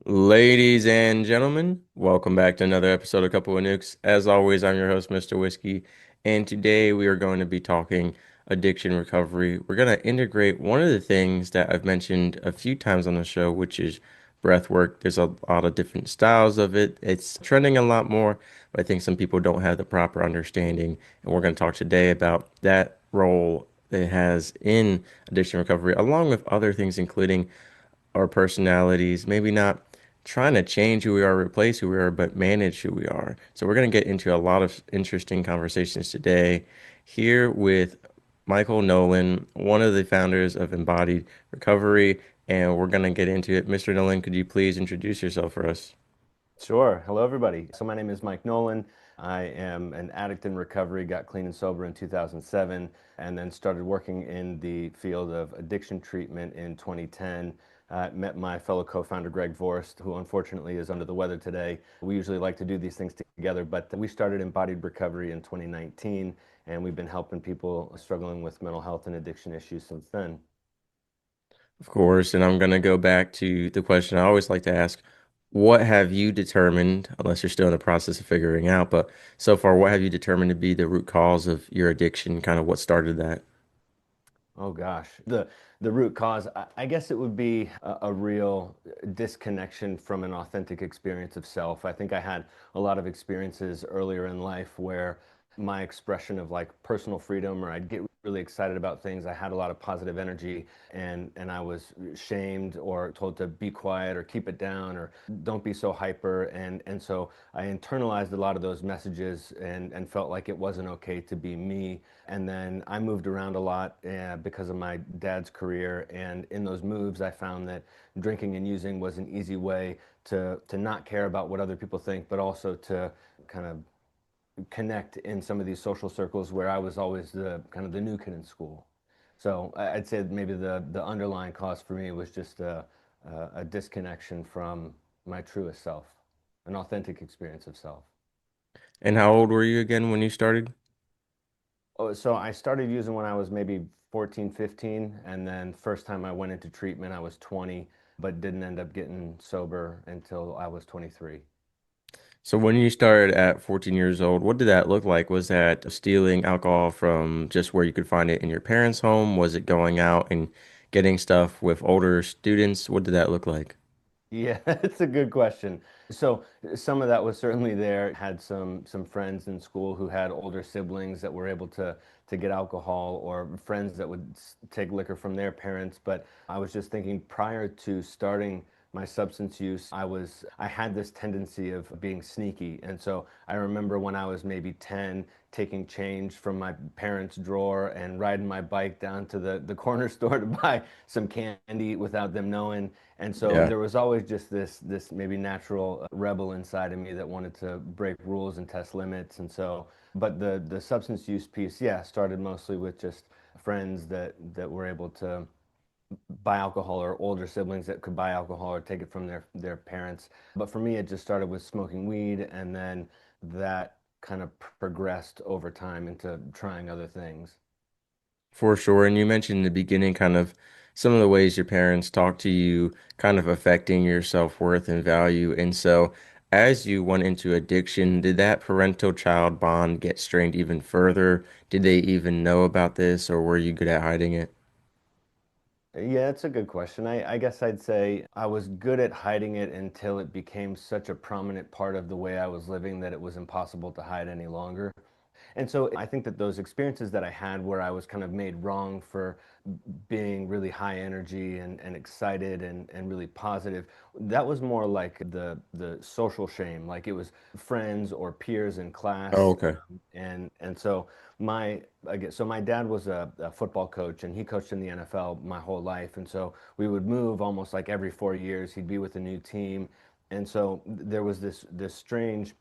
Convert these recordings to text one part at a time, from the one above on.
Ladies and gentlemen, welcome back to another episode of Couple of Nukes. As always, I'm your host, Mr. Whiskey, and today we are going to be talking addiction recovery. We're going to integrate one of the things that I've mentioned a few times on the show, which is breath work. There's a lot of different styles of it. It's trending a lot more, but I think some people don't have the proper understanding, and we're going to talk today about that role it has in addiction recovery, along with other things, including our personalities, maybe not trying to change who we are, replace who we are, but manage who we are. So we're going to get into a lot of interesting conversations today here with Michael Nolan, one of the founders of Embodied Recovery, and we're going to get into it. Mr. Nolan, could you please introduce yourself for us? Sure. Hello, everybody. So my name is Mike Nolan. I am an addict in recovery, got clean and sober in 2007, and then started working in the field of addiction treatment in 2010. Met my fellow co-founder, Greg Vorst, who unfortunately is under the weather today. We usually like to do these things together, but we started Embodied Recovery in 2019, and we've been helping people struggling with mental health and addiction issues since then. Of course, and I'm going to go back to the question I always like to ask. What have you determined, unless you're still in the process of figuring out, but so far, what have you determined to be the root cause of your addiction? Kind of what started that? Oh gosh, the root cause, I guess it would be a real disconnection from an authentic experience of self. I think I had a lot of experiences earlier in life where my expression of like personal freedom, or I'd get really excited about things. I had a lot of positive energy, and I was shamed or told to be quiet or keep it down or don't be so hyper. And so I internalized a lot of those messages and felt like it wasn't okay to be me. And then I moved around a lot because of my dad's career. And in those moves, I found that drinking and using was an easy way to not care about what other people think, but also to kind of connect in some of these social circles where I was always the kind of the new kid in school. So I'd say maybe the underlying cause for me was just a disconnection from my truest self, an authentic experience of self. And how old were you again when you started? Oh, so I started using when I was maybe 14, 15, and then first time I went into treatment, I was 20, but didn't end up getting sober until I was 23. So when you started at 14 years old, what did that look like? Was that stealing alcohol from just where you could find it in your parents' home? Was it going out and getting stuff with older students? What did that look like? Yeah, it's a good question. So some of that was certainly there. Had some friends in school who had older siblings that were able to get alcohol, or friends that would take liquor from their parents. But I was just thinking, prior to starting my substance use, I had this tendency of being sneaky. And so I remember when I was maybe 10, taking change from my parents' drawer and riding my bike down to the corner store to buy some candy without them knowing. And so Yeah. there was always just this maybe natural rebel inside of me that wanted to break rules and test limits. And so, but the substance use piece, yeah, started mostly with just friends that were able to buy alcohol, or older siblings that could buy alcohol or take it from their parents. But for me, it just started with smoking weed, and then that kind of progressed over time into trying other things. For sure. And you mentioned in the beginning kind of some of the ways your parents talk to you, kind of affecting your self-worth and value. And so as you went into addiction, did that parental-child bond get strained even further? Did they even know about this, or were you good at hiding it? Yeah, it's a good question. I guess I'd say I was good at hiding it until it became such a prominent part of the way I was living that it was impossible to hide any longer. And so I think that those experiences that I had where I was kind of made wrong for being really high energy and excited and really positive, that was more like the social shame. Like it was friends or peers in Oh, class. okay. And so I guess, so my dad was a football coach, and he coached in the NFL my whole life. And so we would move almost like every 4 years. He'd be with a new team. And so there was this strange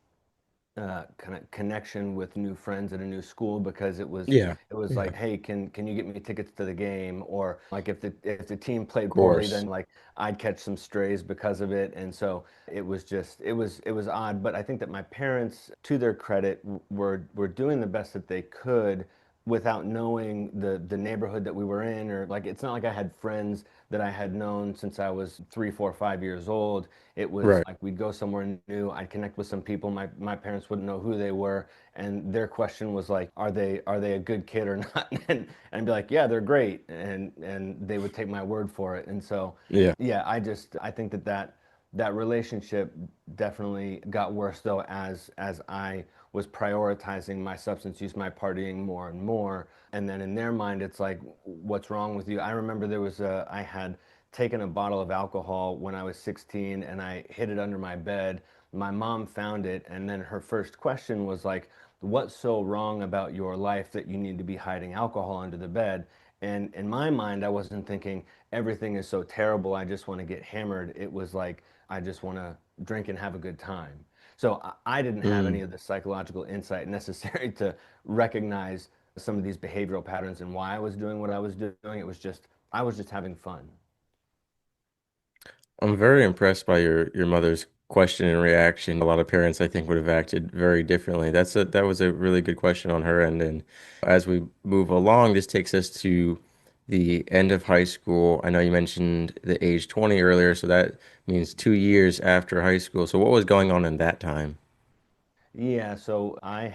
kind of connection with new friends at a new school, because Yeah. it was Yeah. like, hey, can you get me tickets to the game? Or like if the team played Of poorly, course. then like I'd catch some strays because of it. And so it was odd. But I think that my parents, to their credit, were doing the best that they could without knowing the neighborhood that we were in. Or like, it's not like I had friends that I had known since I was 3, 4, 5 years old. It was Right. like we'd go somewhere new, I'd connect with some people, my parents wouldn't know who they were, and their question was like, are they a good kid or not? And I'd be like, yeah, they're great, and they would take my word for it. And so Yeah. yeah, I think that relationship definitely got worse though as I was prioritizing my substance use, my partying more and more. And then in their mind, it's like, what's wrong with you? I remember I had taken a bottle of alcohol when I was 16 and I hid it under my bed. My mom found it, and then her first question was like, what's so wrong about your life that you need to be hiding alcohol under the bed? And in my mind, I wasn't thinking everything is so terrible, I just want to get hammered. It was like, I just want to drink and have a good time. So I didn't have any Mm. of the psychological insight necessary to recognize some of these behavioral patterns and why I was doing what I was doing. I was just having fun. I'm very impressed by your mother's question and reaction. A lot of parents, I think, would have acted very differently. That was a really good question on her end. And as we move along, this takes us to the end of high school. I know you mentioned the age 20 earlier, so that means 2 years after high school. So what was going on in that time? Yeah, so I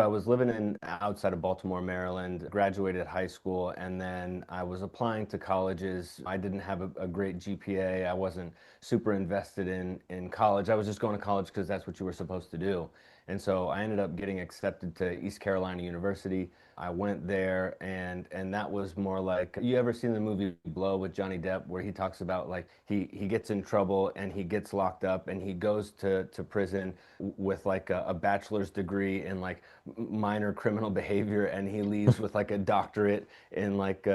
was living in outside of Baltimore, Maryland, graduated high school, and then I was applying to colleges. I didn't have a great GPA. I wasn't super invested in college. I was just going to college because that's what you were supposed to do. And so I ended up getting accepted to East Carolina University. I went there, and that was more like, you ever seen the movie Blow with Johnny Depp, where he talks about like he gets in trouble and he gets locked up and he goes to prison with like a bachelor's degree in like minor criminal behavior, and he leaves with like a doctorate in like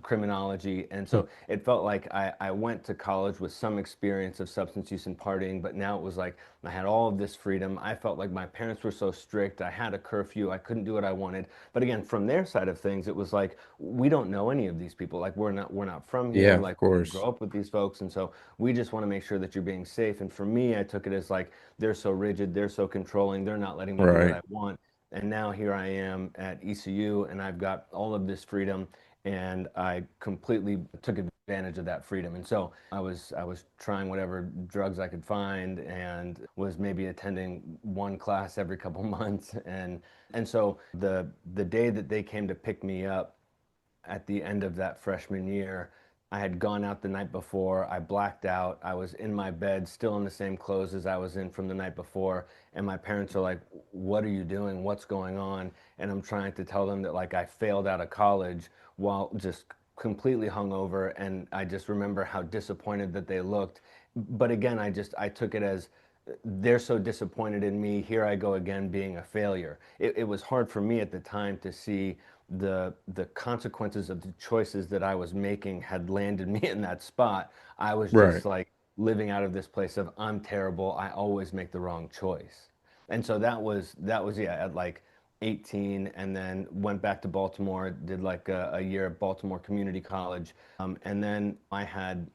criminology. And so it felt like I went to college with some experience of substance use and partying, but now it was like I had all of this freedom. I felt like my parents were so strict. I had a curfew. I couldn't do what I wanted. But again, from their side of things, it was like we don't know any of these people. Like we're not from Yeah, here. of Like we didn't course. grow up with these folks, and so we just want to make sure that you're being safe. And for me, I took it as like they're so rigid, they're so controlling, they're not letting me do what Right. I want. And now here I am at ECU, and I've got all of this freedom, and I completely took advantage of that freedom. And so I was trying whatever drugs I could find, and was maybe attending one class every couple months. And so the day that they came to pick me up at the end of that freshman year, I had gone out the night before. I blacked out. I was in my bed, still in the same clothes as I was in from the night before. And my parents are like, "What are you doing? What's going on?" And I'm trying to tell them that like I failed out of college while just completely hungover. And I just remember how disappointed that they looked. But again, I took it as they're so disappointed in me. Here I go again being a failure. It was hard for me at the time to see the consequences of the choices that I was making had landed me in that spot. I was Right. just like living out of this place of I'm terrible. I always make the wrong choice. And so that was yeah, at like 18, and then went back to Baltimore, did like a year at Baltimore Community College. And then I had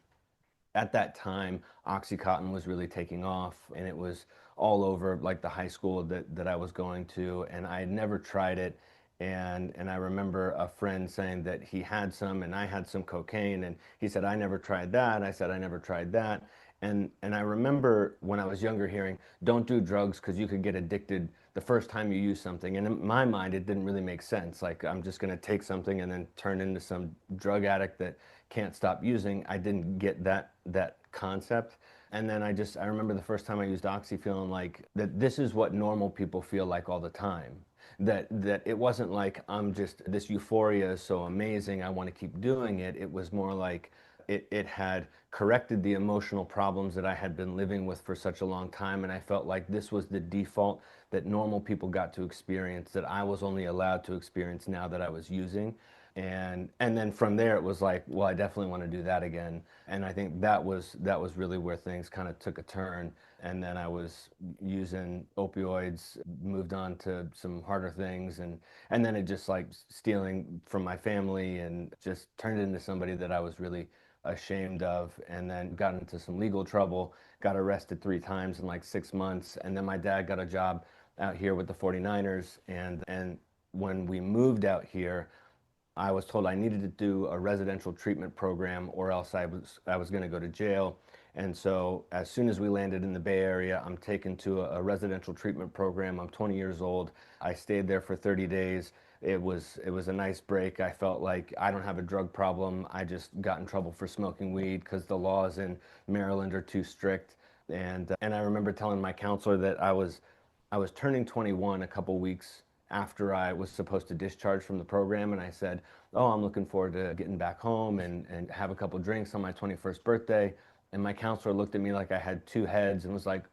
at that time, Oxycontin was really taking off, and it was all over like the high school that I was going to, and I had never tried it. And I remember a friend saying that he had some and I had some cocaine, and he said, I never tried that. I said, I never tried that. And I remember when I was younger hearing, don't do drugs because you could get addicted the first time you use something. And in my mind, it didn't really make sense. Like, I'm just going to take something and then turn into some drug addict that can't stop using. I didn't get that concept. And then I remember the first time I used Oxy feeling like that this is what normal people feel like all the time. That it wasn't like I'm just this euphoria is so amazing, I want to keep doing it. It was more like it had corrected the emotional problems that I had been living with for such a long time, and I felt like this was the default that normal people got to experience, that I was only allowed to experience now that I was using. And then from there it was like, well, I definitely want to do that again. And I think that was really where things kind of took a turn. And then I was using opioids, moved on to some harder things, and then it just like stealing from my family and just turned into somebody that I was really ashamed of. And then got into some legal trouble, got arrested 3 times in like 6 months. And then my dad got a job out here with the 49ers. And when we moved out here, I was told I needed to do a residential treatment program or else I was going to go to jail. And so as soon as we landed in the Bay Area, I'm taken to a residential treatment program. I'm 20 years old. I stayed there for 30 days. It was a nice break. I felt like I don't have a drug problem. I just got in trouble for smoking weed because the laws in Maryland are too strict. And I remember telling my counselor that I was turning 21 a couple weeks after I was supposed to discharge from the program, and I said, "Oh, I'm looking forward to getting back home and have a couple drinks on my 21st birthday." And my counselor looked at me like I had two heads and was like,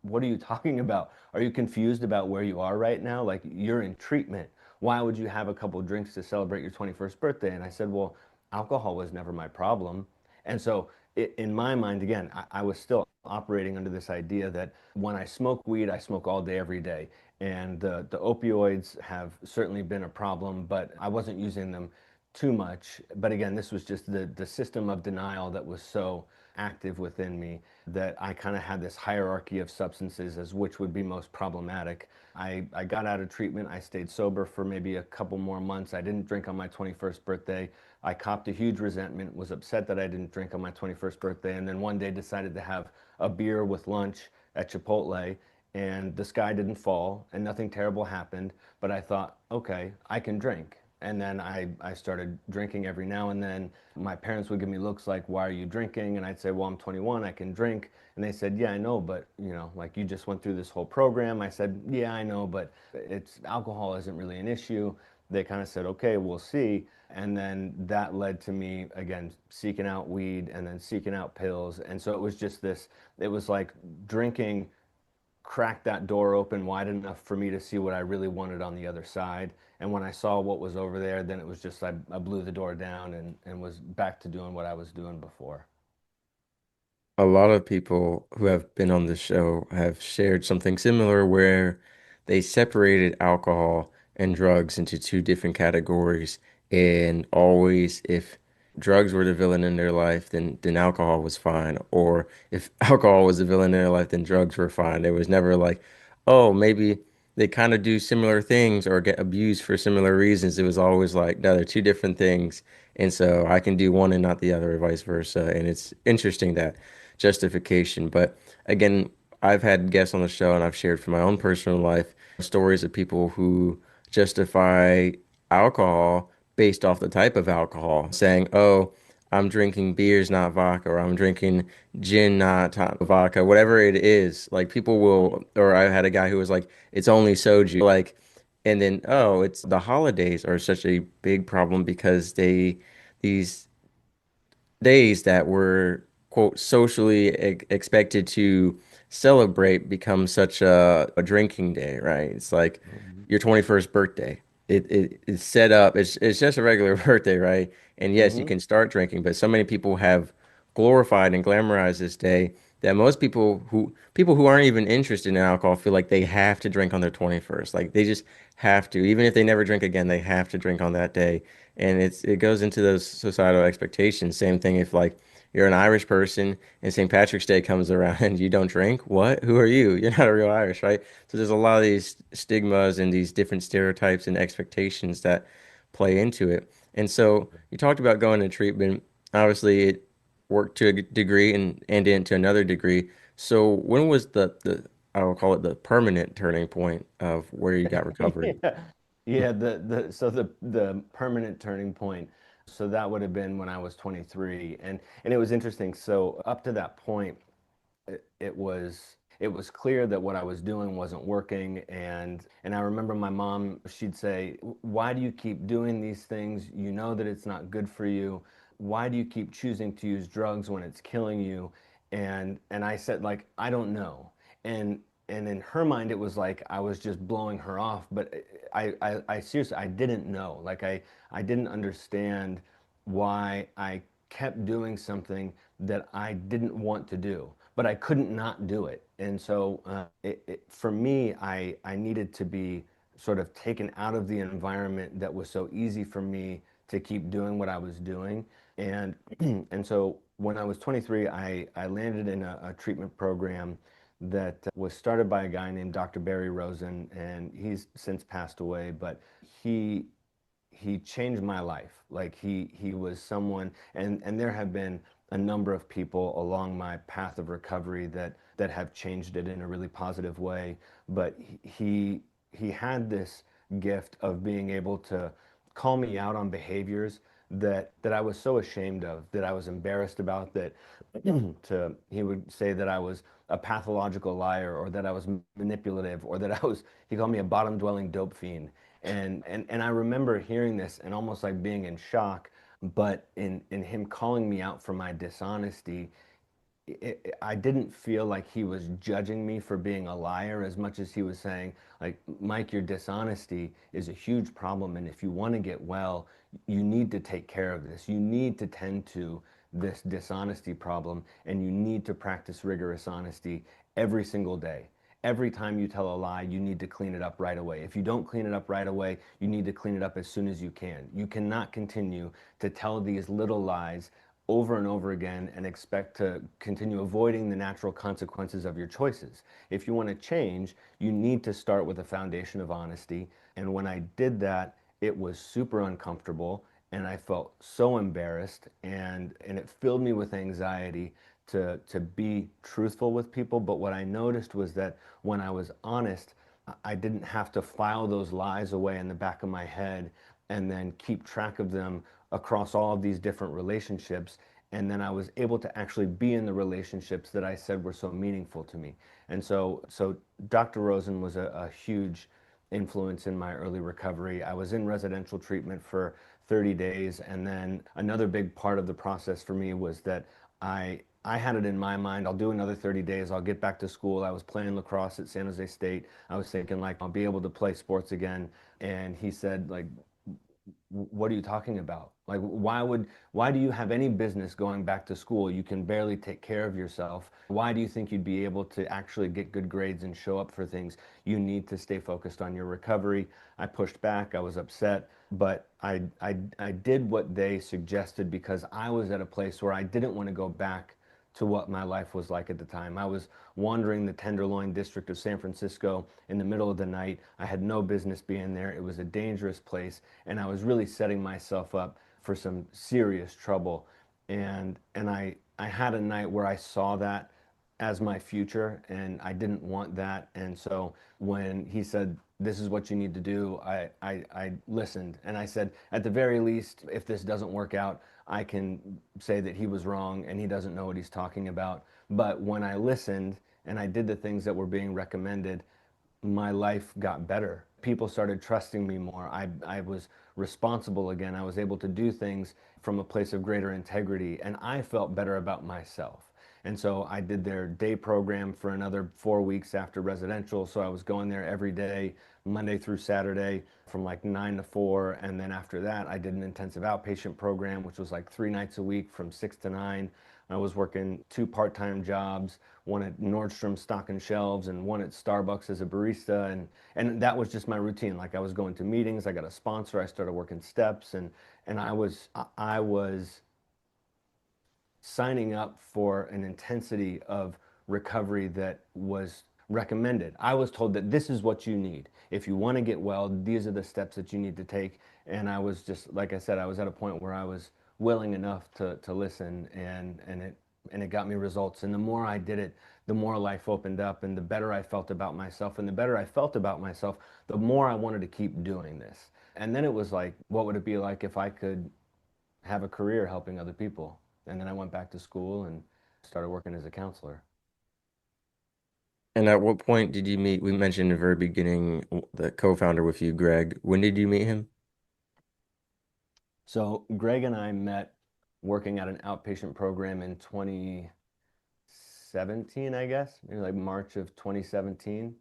"What are you talking about? Are you confused about where you are right now? Like, you're in treatment. Why would you have a couple drinks to celebrate your 21st birthday?" And I said, "Well, alcohol was never my problem." And so, in my mind, again, I was still operating under this idea that when I smoke weed, I smoke all day, every day. And the opioids have certainly been a problem, but I wasn't using them too much. But again, this was just the system of denial that was so active within me that I kind of had this hierarchy of substances as which would be most problematic. I got out of treatment. I stayed sober for maybe a couple more months. I didn't drink on my 21st birthday. I copped a huge resentment, was upset that I didn't drink on my 21st birthday, and then one day decided to have a beer with lunch at Chipotle, and the sky didn't fall and nothing terrible happened. But I thought, okay, I can drink. And then I started drinking every now and then. My parents would give me looks like, "Why are you drinking?" And I'd say, "Well, I'm 21, I can drink." And they said, "Yeah, I know, but like, you just went through this whole program." I said, "Yeah, I know, but it's alcohol isn't really an issue." They kind of said, "Okay, we'll see." And then that led to me again seeking out weed and then seeking out pills. And so it was just this, it was like drinking cracked that door open wide enough for me to see what I really wanted on the other side. And when I saw what was over there, then it was just I blew the door down and was back to doing what I was doing before. A lot of people who have been on the show have shared something similar where they separated alcohol and drugs into two different categories. And always, if drugs were the villain in their life, then alcohol was fine. Or if alcohol was the villain in their life, then drugs were fine. It was never like, oh, maybe they kind of do similar things or get abused for similar reasons. It was always like, no, they're two different things. And so I can do one and not the other, or vice versa. And it's interesting that justification. But again, I've had guests on the show and I've shared from my own personal life stories of people who justify alcohol based off the type of alcohol, saying, oh, I'm drinking beers, not vodka, or I'm drinking gin, not vodka, whatever it is. Like people will, or I had a guy who was like, it's only soju. Like, and then, oh, it's the holidays are such a big problem because these days that were quote socially expected to celebrate become such a drinking day, right? It's like Mhm. your 21st birthday. It's set up. It's just a regular birthday, right? And yes, you Hmm. can start drinking, but so many people have glorified and glamorized this day that most people who aren't even interested in alcohol feel like they have to drink on their 21st. Like they just have to. Even if they never drink again, they have to drink on that day. And it goes into those societal expectations. Same thing if like you're an Irish person and St. Patrick's Day comes around and you don't drink, what? Who are you? You're not a real Irish, right? So there's a lot of these stigmas and these different stereotypes and expectations that play into it. And so you talked about going to treatment. Obviously, it worked to a degree and into another degree. So when was the I will call it the permanent turning point of where you got recovery? Yeah. Yeah, the permanent turning point. So that would have been when I was 23. And it was interesting. So up to that point, it was clear that what I was doing wasn't working. And I remember my mom, she'd say, "Why do you keep doing these things? You know that it's not good for you. Why do you keep choosing to use drugs when it's killing you?" And I said, like, "I don't know." And in her mind it was like I was just blowing her off, but I seriously, I didn't know. Like, I didn't understand why I kept doing something that I didn't want to do, but I couldn't not do it. And so for me, I needed to be sort of taken out of the environment that was so easy for me to keep doing what I was doing. And and so when I was 23, I landed in a treatment program that was started by a guy named Dr. Barry Rosen, and he's since passed away. But he he changed my life. Like he was someone, and there have been a number of people along my path of recovery that have changed it in a really positive way. But he had this gift of being able to call me out on behaviors that I was so ashamed of, that I was embarrassed about, that he would say that I was a pathological liar, or that I was manipulative, or that he called me a bottom dwelling dope fiend. And I remember hearing this and almost like being in shock, but in him calling me out for my dishonesty, I didn't feel like he was judging me for being a liar as much as he was saying, like, Mike, your dishonesty is a huge problem. And if you want to get well, you need to take care of this. You need to tend to this dishonesty problem, and you need to practice rigorous honesty every single day. Every time you tell a lie, you need to clean it up right away. If you don't clean it up right away, you need to clean it up as soon as you can. You cannot continue to tell these little lies over and over again and expect to continue avoiding the natural consequences of your choices. If you want to change, you need to start with a foundation of honesty. And when I did that, it was super uncomfortable, and I felt so embarrassed, and it filled me with anxiety to be truthful with people. But what I noticed was that when I was honest, I didn't have to file those lies away in the back of my head and then keep track of them across all of these different relationships. And then I was able to actually be in the relationships that I said were so meaningful to me. And so Dr. Rosen was a huge influence in my early recovery. I was in residential treatment for 30 days. And then another big part of the process for me was that I had it in my mind, I'll do another 30 days, I'll get back to school. I was playing lacrosse at San Jose State. I was thinking, like, I'll be able to play sports again. And he said, like, what are you talking about? Like, why do you have any business going back to school? You can barely take care of yourself. Why do you think you'd be able to actually get good grades and show up for things? You need to stay focused on your recovery. I pushed back. I was upset, but I did what they suggested because I was at a place where I didn't want to go back to what my life was like at the time. I was wandering the Tenderloin district of San Francisco in the middle of the night. I had no business being there. It was a dangerous place, and I was really setting myself up for some serious trouble. And I had a night where I saw that as my future, and I didn't want that. And so when he said, this is what you need to do, I listened, and I said, at the very least, if this doesn't work out, I can say that he was wrong and he doesn't know what he's talking about. But when I listened and I did the things that were being recommended, my life got better. People started trusting me more. I was responsible again. I was able to do things from a place of greater integrity, and I felt better about myself. And so I did their day program for another 4 weeks after residential. So I was going there every day, Monday through Saturday, from like 9 to 4. And then after that, I did an intensive outpatient program, which was like 3 nights a week from 6 to 9. I was working two part-time jobs, one at Nordstrom stocking shelves and one at Starbucks as a barista. And that was just my routine. Like, I was going to meetings, I got a sponsor, I started working steps, and I was signing up for an intensity of recovery that was recommended. I was told that this is what you need. If you want to get well, these are the steps that you need to take. And I was just, like I said, I was at a point where I was willing enough to listen, and it got me results. And the more I did it, the more life opened up, and the better I felt about myself. And the better I felt about myself, the more I wanted to keep doing this. And then it was like, what would it be like if I could have a career helping other people? And then I went back to school and started working as a counselor. And at what point did you meet? We mentioned in the very beginning the co-founder with you, Greg. When did you meet him? So Greg and I met working at an outpatient program in 2017, I guess, maybe like March of 2017.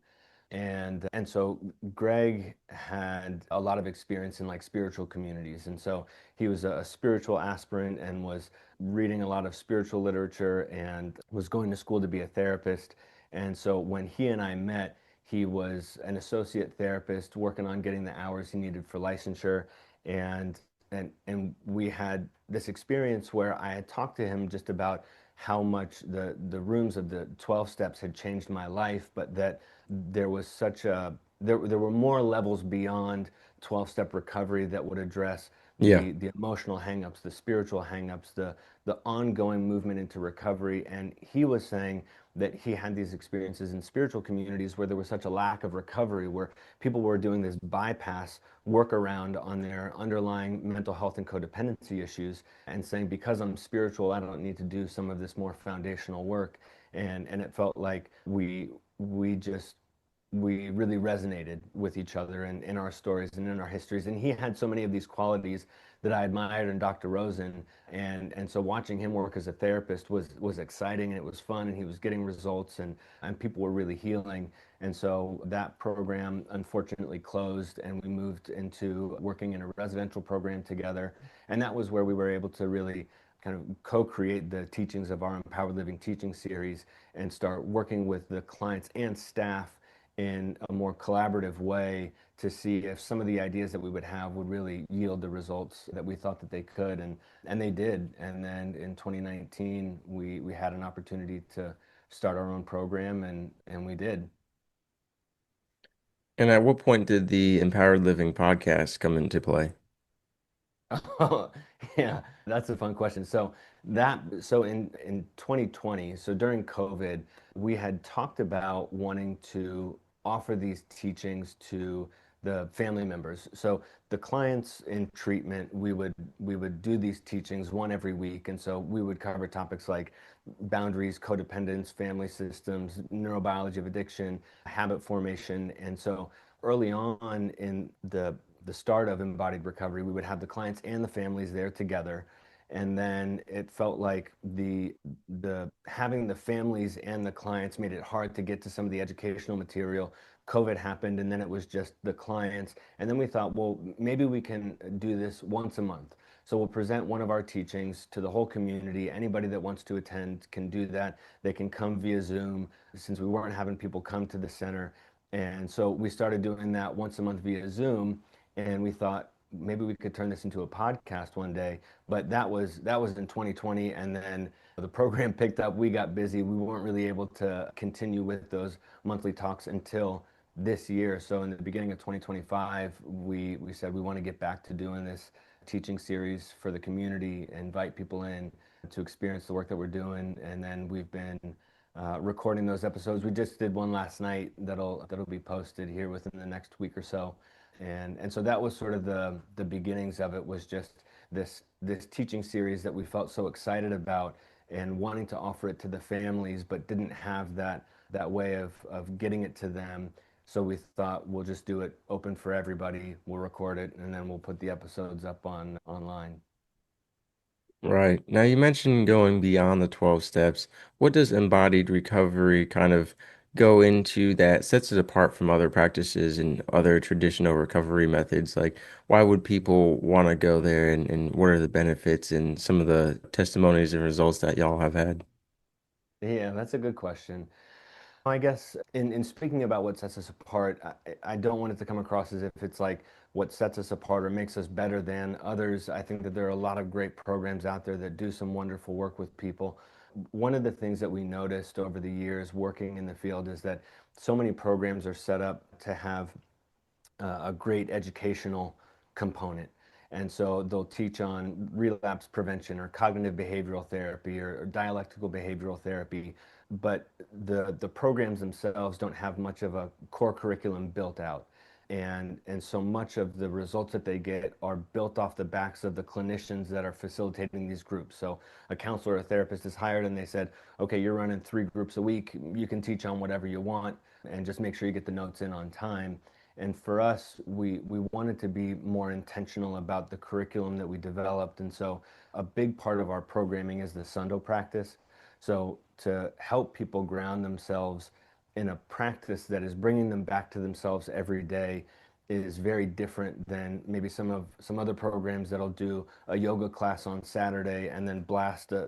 And so Greg had a lot of experience in like spiritual communities. And so he was a spiritual aspirant and was reading a lot of spiritual literature and was going to school to be a therapist. And so when he and I met, he was an associate therapist working on getting the hours he needed for licensure. And and we had this experience where I had talked to him just about how much the rooms of the 12 steps had changed my life, but that there was such a there were more levels beyond 12-step recovery that would address Yeah. the emotional hangups, the spiritual hangups, the ongoing movement into recovery. And he was saying that he had these experiences in spiritual communities where there was such a lack of recovery, where people were doing this bypass workaround on their underlying mental health and codependency issues, and saying, because I'm spiritual, I don't need to do some of this more foundational work. And it felt like we just we really resonated with each other and in our stories and in our histories. And he had so many of these qualities that I admired in Dr. Rosen. And so watching him work as a therapist was exciting, and it was fun, and he was getting results, and people were really healing. And so that program unfortunately closed, and we moved into working in a residential program together. And that was where we were able to really kind of co-create the teachings of our Empowered Living teaching series and start working with the clients and staff in a more collaborative way to see if some of the ideas that we would have would really yield the results that we thought that they could, and they did. And then in 2019 we had an opportunity to start our own program, and we did. And at what point did the Empowered Living podcast come into play? Oh, yeah, that's a fun question. So in 2020, so during COVID, we had talked about wanting to offer these teachings to the family members. So the clients in treatment, we would do these teachings one every week, and so we would cover topics like boundaries, codependence, family systems, neurobiology of addiction, habit formation. And so early on in the start of Embodied Recovery, we would have the clients and the families there together. And then it felt like the having the families and the clients made it hard to get to some of the educational material. COVID happened, and then it was just the clients. And then we thought, well, maybe we can do this once a month. So we'll present one of our teachings to the whole community. Anybody that wants to attend can do that. They can come via Zoom, since we weren't having people come to the center. And so we started doing that once a month via Zoom, and we thought maybe we could turn this into a podcast one day. But that was in 2020, and then the program picked up. We got busy. We weren't really able to continue with those monthly talks until this year. So in the beginning of 2025, we said we want to get back to doing this teaching series for the community, invite people in to experience the work that we're doing. And then we've been recording those episodes. We just did one last night that'll be posted here within the next week or so. And so that was sort of the beginnings of it, was just this teaching series that we felt so excited about and wanting to offer it to the families, but didn't have that way of getting it to them. So we thought we'll just do it open for everybody. We'll record it, and then we'll put the episodes up online. Right. Now you mentioned going beyond the 12 steps. What does embodied recovery kind of go into that sets it apart from other practices and other traditional recovery methods? Like, why would people want to go there, and what are the benefits and some of the testimonies and results that y'all have had? Yeah, that's a good question. I guess in speaking about what sets us apart, I don't want it to come across as if it's like what sets us apart or makes us better than others. I think that there are a lot of great programs out there that do some wonderful work with people. One of the things that we noticed over the years working in the field is that so many programs are set up to have a great educational component. And so they'll teach on relapse prevention or cognitive behavioral therapy or dialectical behavioral therapy, but the programs themselves don't have much of a core curriculum built out. And so much of the results that they get are built off the backs of the clinicians that are facilitating these groups. So a counselor or a therapist is hired, and they said, okay, you're running 3 groups a week. You can teach on whatever you want, and just make sure you get the notes in on time. And for us, we wanted to be more intentional about the curriculum that we developed. And so a big part of our programming is the Sundo practice. So to help people ground themselves in a practice that is bringing them back to themselves every day is very different than maybe some other programs that'll do a yoga class on Saturday and then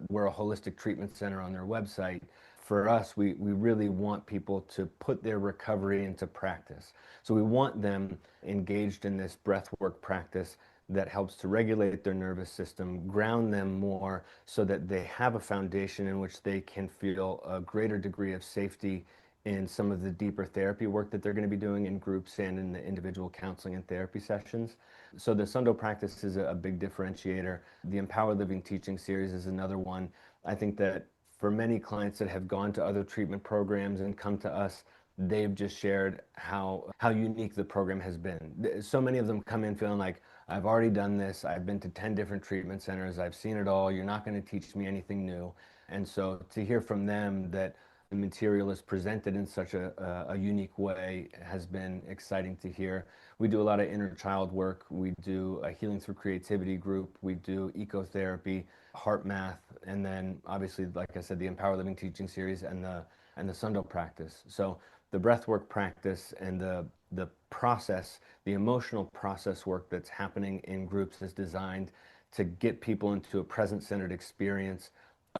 we're a holistic treatment center on their website. For us, we really want people to put their recovery into practice. So we want them engaged in this breath work practice that helps to regulate their nervous system, ground them more so that they have a foundation in which they can feel a greater degree of safety in some of the deeper therapy work that they're going to be doing in groups and in the individual counseling and therapy sessions. So the Sundo practice is a big differentiator. The Empowered Living Teaching Series is another one. I think that for many clients that have gone to other treatment programs and come to us, they've just shared how unique the program has been. So many of them come in feeling like, I've already done this. I've been to 10 different treatment centers. I've seen it all. You're not going to teach me anything new. And so to hear from them that the material is presented in such a unique way has been exciting to hear. We do a lot of inner child work. We do a healing through creativity group. We do ecotherapy, heart math, and then obviously, like I said, the Empower Living Teaching Series and the Sundo practice. So the breathwork practice and the process, the emotional process work that's happening in groups is designed to get people into a present-centered experience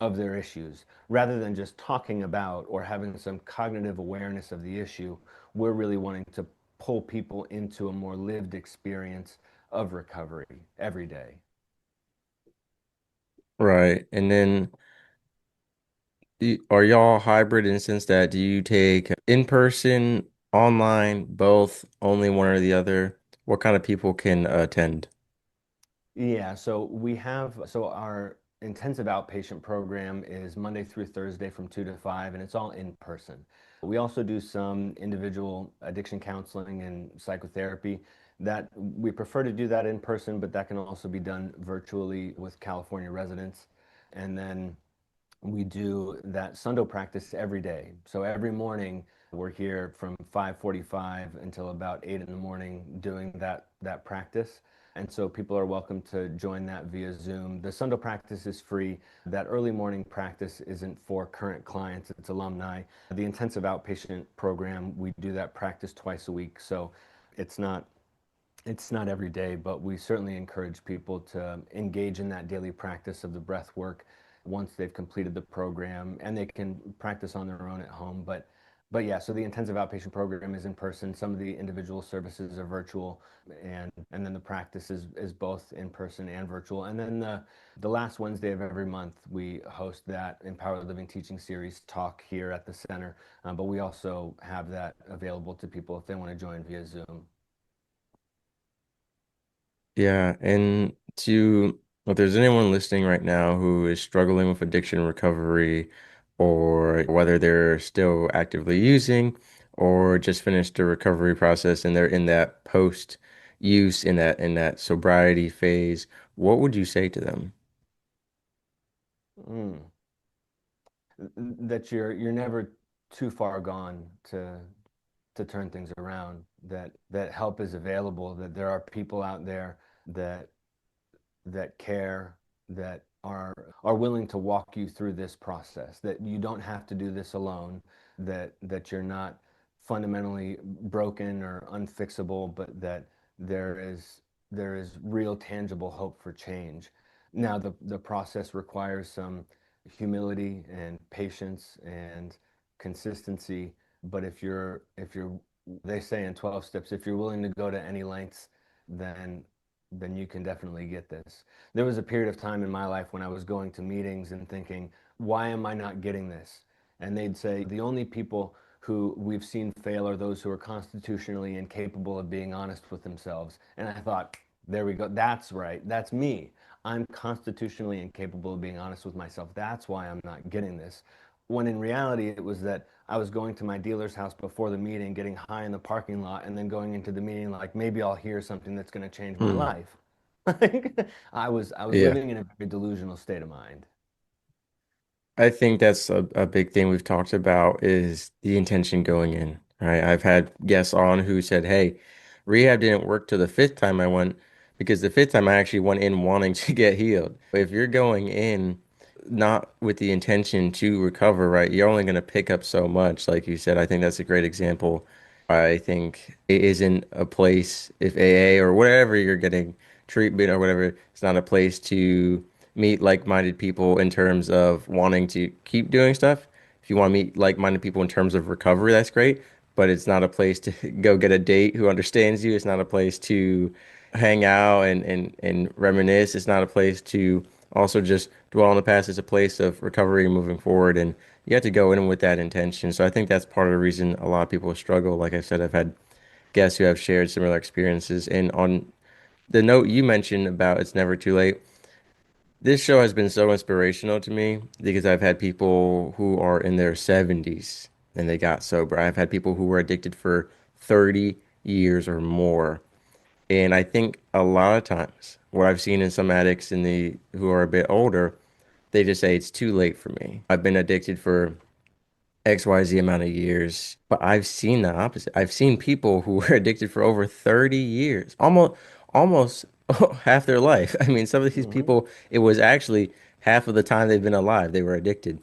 of their issues. Rather than just talking about or having some cognitive awareness of the issue, we're really wanting to pull people into a more lived experience of recovery every day. Right. And then are y'all hybrid in the sense that do you take in person, online, both, only one or the other? What kind of people can attend? Yeah, so our intensive outpatient program is Monday through Thursday from 2 to 5, and it's all in person. We also do some individual addiction counseling and psychotherapy that we prefer to do that in person, but that can also be done virtually with California residents. And then we do that Sundo practice every day. So every morning we're here from 5:45 until about 8 in the morning doing that practice. And so people are welcome to join that via Zoom. The Sundo practice is free. That early morning practice isn't for current clients, it's alumni. The intensive outpatient program, we do that practice twice a week. So it's not it's not every day, but we certainly encourage people to engage in that daily practice of the breath work once they've completed the program, and they can practice on their own at home. But yeah, so the intensive outpatient program is in person. Some of the individual services are virtual, and then the practice is both in person and virtual. And then the last Wednesday of every month, we host that Empowered Living Teaching Series talk here at the center. But we also have that available to people if they want to join via Zoom. Yeah, and to if there's anyone listening right now who is struggling with addiction recovery, or whether they're still actively using or just finished the recovery process and they're in that post use in that sobriety phase, what would you say to them? Mm. That you're never too far gone to turn things around, that help is available, that there are people out there that that care, that are willing to walk you through this process, that you don't have to do this alone, that you're not fundamentally broken or unfixable, but that there is real tangible hope for change. Now the process requires some humility and patience and consistency, but if you're they say in 12 steps, if you're willing to go to any lengths, then you can definitely get this. There was a period of time in my life when I was going to meetings and thinking, why am I not getting this? And they'd say, the only people who we've seen fail are those who are constitutionally incapable of being honest with themselves. And I thought, there we go. That's right. That's me. I'm constitutionally incapable of being honest with myself. That's why I'm not getting this. When in reality, it was that I was going to my dealer's house before the meeting, getting high in the parking lot, and then going into the meeting like maybe I'll hear something that's going to change my Hmm. life. I was Yeah. living in a very delusional state of mind. I think that's a big thing we've talked about is the intention going in, right? I've had guests on who said, hey, rehab didn't work till the fifth time I went because the fifth time I actually went in wanting to get healed. If you're going in not with the intention to recover, right, you're only going to pick up so much. Like you said, I think that's a great example. I think it isn't a place, if AA or whatever you're getting treatment or whatever, it's not a place to meet like-minded people in terms of wanting to keep doing stuff. If you want to meet like-minded people in terms of recovery, that's great. But it's not a place to go get a date who understands you. It's not a place to hang out and reminisce. It's not a place to also just dwell on the past. It's a place of recovery and moving forward, and you have to go in with that intention. So I think that's part of the reason a lot of people struggle. Like I said, I've had guests who have shared similar experiences. And on the note you mentioned about it's never too late, this show has been so inspirational to me because I've had people who are in their 70s and they got sober. I've had people who were addicted for 30 years or more. And I think a lot of times what I've seen in some addicts in the who are a bit older, they just say it's too late for me. I've been addicted for XYZ amount of years, but I've seen the opposite. I've seen people who were addicted for over 30 years, almost half their life. I mean, some of these Hmm. people, it was actually half of the time they've been alive, they were addicted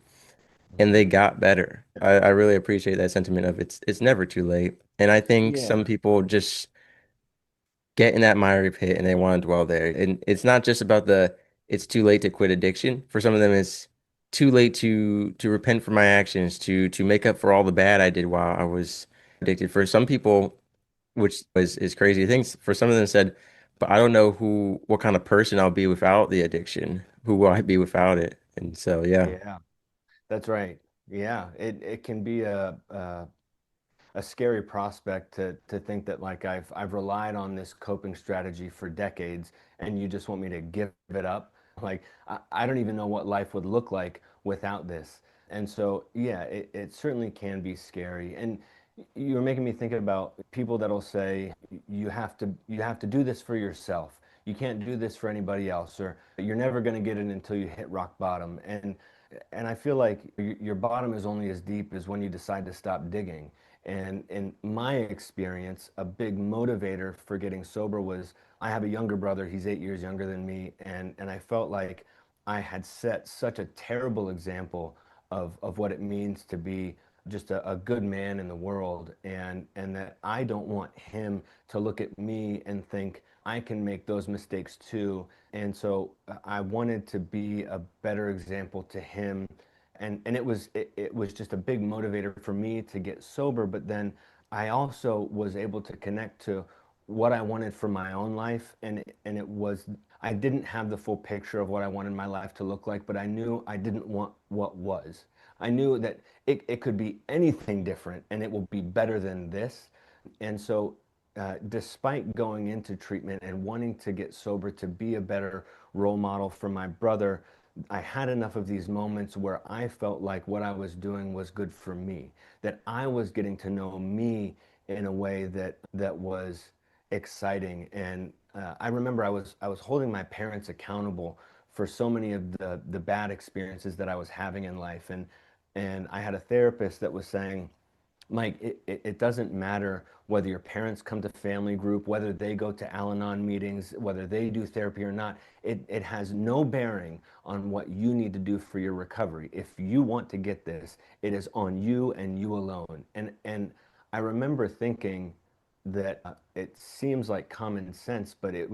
and they got better. I really appreciate that sentiment of it's never too late. And I think some Yeah. people just get in that miry pit and they want to dwell there. And it's not just about the it's too late to quit addiction. For some of them, it's too late to repent for my actions, to make up for all the bad I did while I was addicted. For some people, which is crazy things, for some of them said, but I don't know what kind of person I'll be without the addiction. Who will I be without it? And so, yeah. Yeah, that's right. Yeah, it can be a scary prospect to think that like I've relied on this coping strategy for decades and you just want me to give it up. Like I don't even know what life would look like without this. And so yeah, it certainly can be scary. And you're making me think about people that'll say you have to do this for yourself. You can't do this for anybody else, or you're never going to get it until you hit rock bottom. And I feel like your bottom is only as deep as when you decide to stop digging. And in my experience, a big motivator for getting sober was I have a younger brother. He's 8 years younger than me. And I felt like I had set such a terrible example of what it means to be just a good man in the world. And that I don't want him to look at me and think I can make those mistakes too. And so I wanted to be a better example to him, and it was just a big motivator for me to get sober. But then I also was able to connect to what I wanted for my own life, and it was I didn't have the full picture of what I wanted my life to look like, but I knew I didn't want what was. I knew that it could be anything different and it will be better than this. And so despite going into treatment and wanting to get sober to be a better role model for my brother, I had enough of these moments where I felt like what I was doing was good for me, that I was getting to know me in a way that was exciting. And I remember I was holding my parents accountable for so many of the bad experiences that I was having in life, and I had a therapist that was saying, Mike, it doesn't matter whether your parents come to family group, whether they go to Al-Anon meetings, whether they do therapy or not. It has no bearing on what you need to do for your recovery. If you want to get this, it is on you and you alone. And I remember thinking that it seems like common sense, but it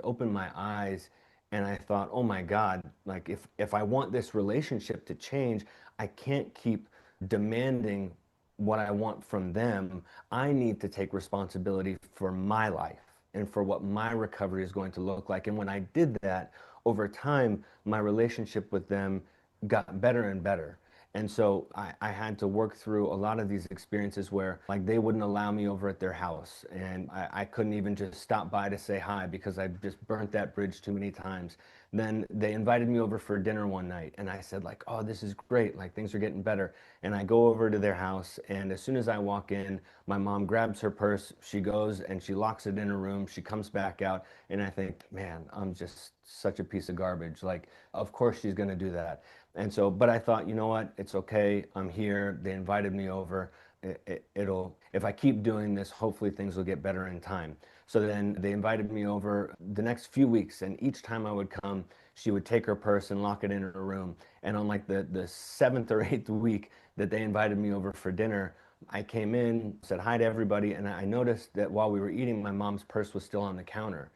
opened my eyes, and I thought, oh my God, like if I want this relationship to change, I can't keep demanding what I want from them. I need to take responsibility for my life and for what my recovery is going to look like. And when I did that, over time, my relationship with them got better and better. And so I had to work through a lot of these experiences where like they wouldn't allow me over at their house, and I couldn't even just stop by to say hi because I just burnt that bridge too many times. Then they invited me over for dinner one night, and I said like, oh, this is great, like things are getting better. And I go over to their house, and as soon as I walk in, my mom grabs her purse, she goes and she locks it in her room, she comes back out, and I think, man, I'm just such a piece of garbage. Like, of course she's gonna do that. And so, but I thought, you know what? It's okay. I'm here. They invited me over. It'll, if I keep doing this, hopefully things will get better in time. So then they invited me over the next few weeks, and each time I would come, she would take her purse and lock it in her room. And on like the seventh or eighth week that they invited me over for dinner, I came in, said hi to everybody, and I noticed that while we were eating, my mom's purse was still on the counter.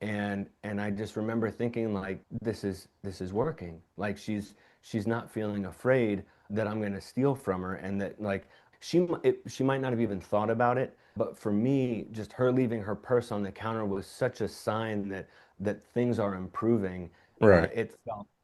And I just remember thinking like this is working. Like she's not feeling afraid that I'm going to steal from her, and that like she might not have even thought about it, but for me, just her leaving her purse on the counter was such a sign that things are improving. Right.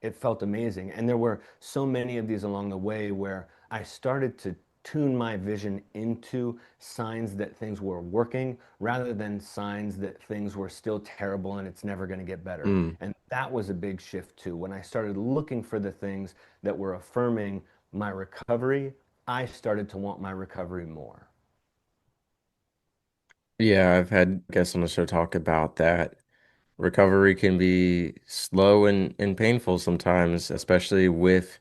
It felt amazing. And there were so many of these along the way where I started to tune my vision into signs that things were working rather than signs that things were still terrible and it's never going to get better. Mm. And that was a big shift too. When I started looking for the things that were affirming my recovery, I started to want my recovery more. Yeah, I've had guests on the show talk about that. Recovery can be slow and painful sometimes, especially with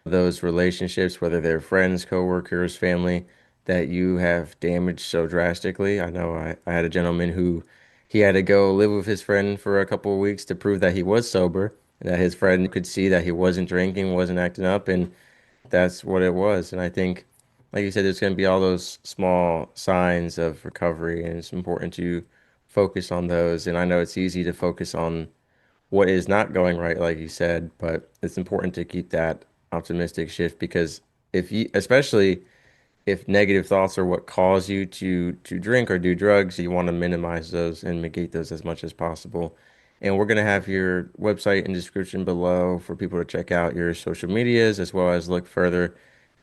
those relationships, whether they're friends, coworkers, family, that you have damaged so drastically. I know I had a gentleman who he had to go live with his friend for a couple of weeks to prove that he was sober, and that his friend could see that he wasn't drinking, wasn't acting up, and that's what it was. And I think, like you said, there's going to be all those small signs of recovery, and it's important to focus on those. And I know it's easy to focus on what is not going right, like you said, but it's important to keep that optimistic shift because if you, especially if negative thoughts are what cause you to drink or do drugs, you want to minimize those and negate those as much as possible. And we're going to have your website in description below for people to check out your social medias as well as look further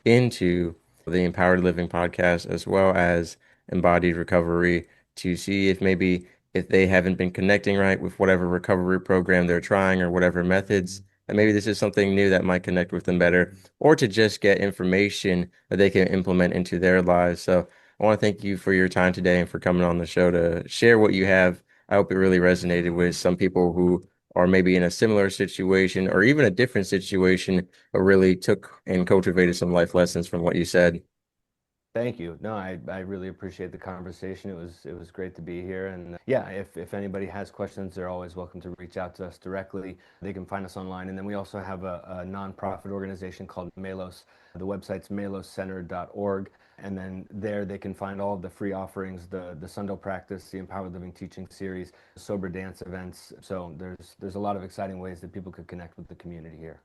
into the Empowered Living podcast as well as Embodied Recovery to see if maybe if they haven't been connecting right with whatever recovery program they're trying or whatever methods, and maybe this is something new that might connect with them better, or to just get information that they can implement into their lives. So I want to thank you for your time today and for coming on the show to share what you have. I hope it really resonated with some people who are maybe in a similar situation or even a different situation but really took and cultivated some life lessons from what you said. Thank you. No, I really appreciate the conversation. It was great to be here. And yeah, if anybody has questions, they're always welcome to reach out to us directly. They can find us online. And then we also have a nonprofit organization called Melos. The website's meloscenter.org. And then there they can find all of the free offerings, the Sunday practice, the Empowered Living Teaching Series, sober dance events. So there's a lot of exciting ways that people could connect with the community here.